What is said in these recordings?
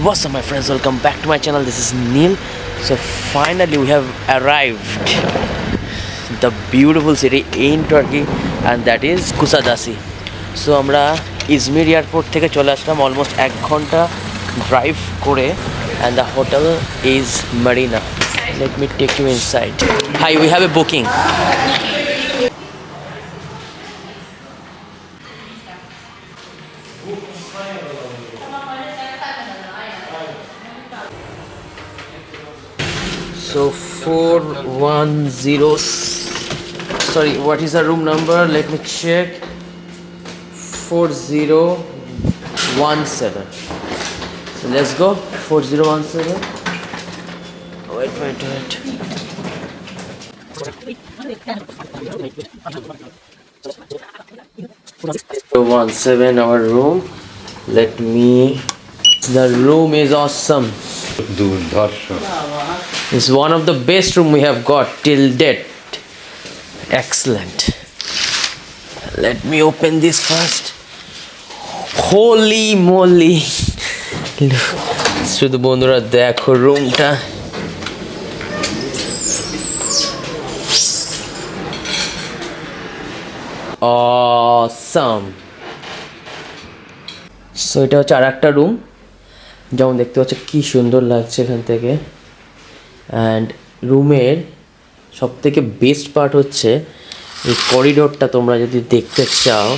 What's up my friends, welcome back to my channel. This is Neil. So finally we have arrived the beautiful city in Turkey and that is Kusadasi. So আমরা Izmir airport থেকে চলে আসলাম almost 1 ঘন্টা drive করে and the hotel is Marina. Let me take you inside. Hi, we have a booking. So 410, sorry, what is the room number? Let me check. 4017. So let's go. 4017. Wait. 17 our room. Let me. The room is awesome. It's one of the best room we have got till date. Excellent. Let me open this first. Holy moly! শুধু বন্ধুরা দেখো রুমটা। Awesome. So এটা হচ্ছে আরেকটা room, যেমন দেখতে পাচ্ছ কি সুন্দর লাগছে এখান থেকে। অ্যান্ড রুমের সবথেকে বেস্ট পার্ট হচ্ছে এই করিডোরটা, তোমরা যদি দেখতে চাও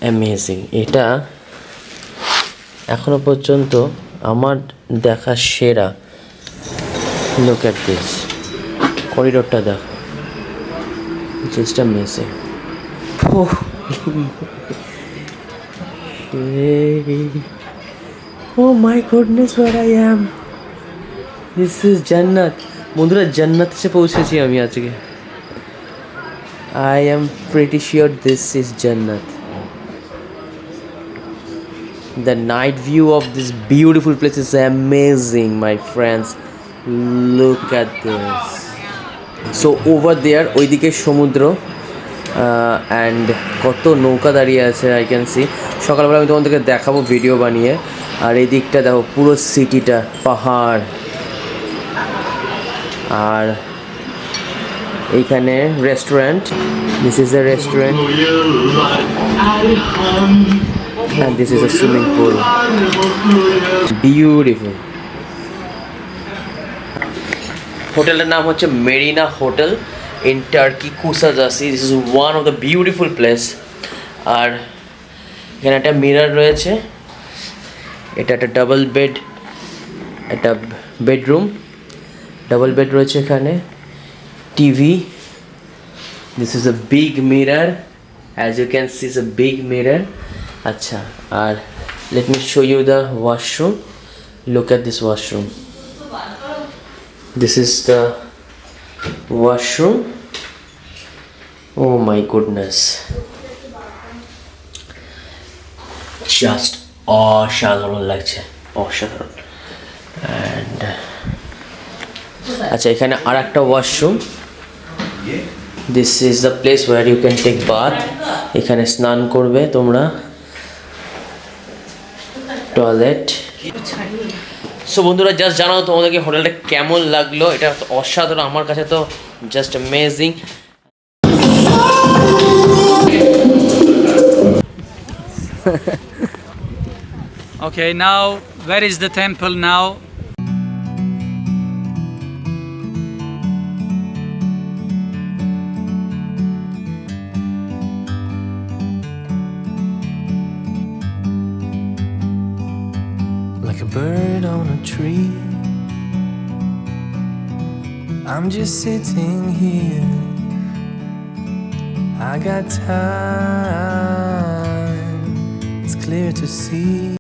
অ্যামেজিং। এটা এখনো পর্যন্ত আমার দেখা সেরা। লুক অ্যাট দিস, করিডোরটা দেখো, just amazing. Oh my goodness, where I am. This is Jannat. বন্ধুরা জান্নাত এসে পৌঁছেছি আমি আজকে। I am pretty sure this is Jannat. The night view of this beautiful place is amazing, my friends. Look at this. So over there, ওইদিকে সমুদ্র and কত নৌকা দাঁড়িয়ে আছে, আই ক্যান সি। সকালবেলা আমি তোমাদেরকে দেখাবো ভিডিও বানিয়ে। আর এই দিকটা দেখো, পুরো সিটিটা পাহাড়। আর এইখানে restaurant, this is a restaurant and this is a swimming pool. Beautiful. হোটেলের নাম হচ্ছে Marina hotel in Turkey, Kuşadası. This is one of the beautiful place. আর এখানে একটা মিরর রয়েছে। এটা একটা ডাবল বেড, একটা বেডরুম, ডাবল বেড রয়েছে এখানে। TV, this is a big mirror, as you can see is a big mirror. আচ্ছা, আর let me show you the washroom. Look at this washroom. This is the washroom. Oh my goodness, just অসাধারণ লাগছে, অসাধারণ। And আচ্ছা, এখানে আর একটা washroom. This is the place where you can take bath. এখানে স্নান করবে তোমরা। টয়লেট। সো বন্ধুরা, জাস্ট জানাও তোমাদেরকে হোটেলটা কেমন লাগলো। এটা অসাধারণ, আমার কাছে তো just amazing. Okay, now where is the temple now? Like a bird on a tree, I'm just sitting here. I got time, it's clear to see.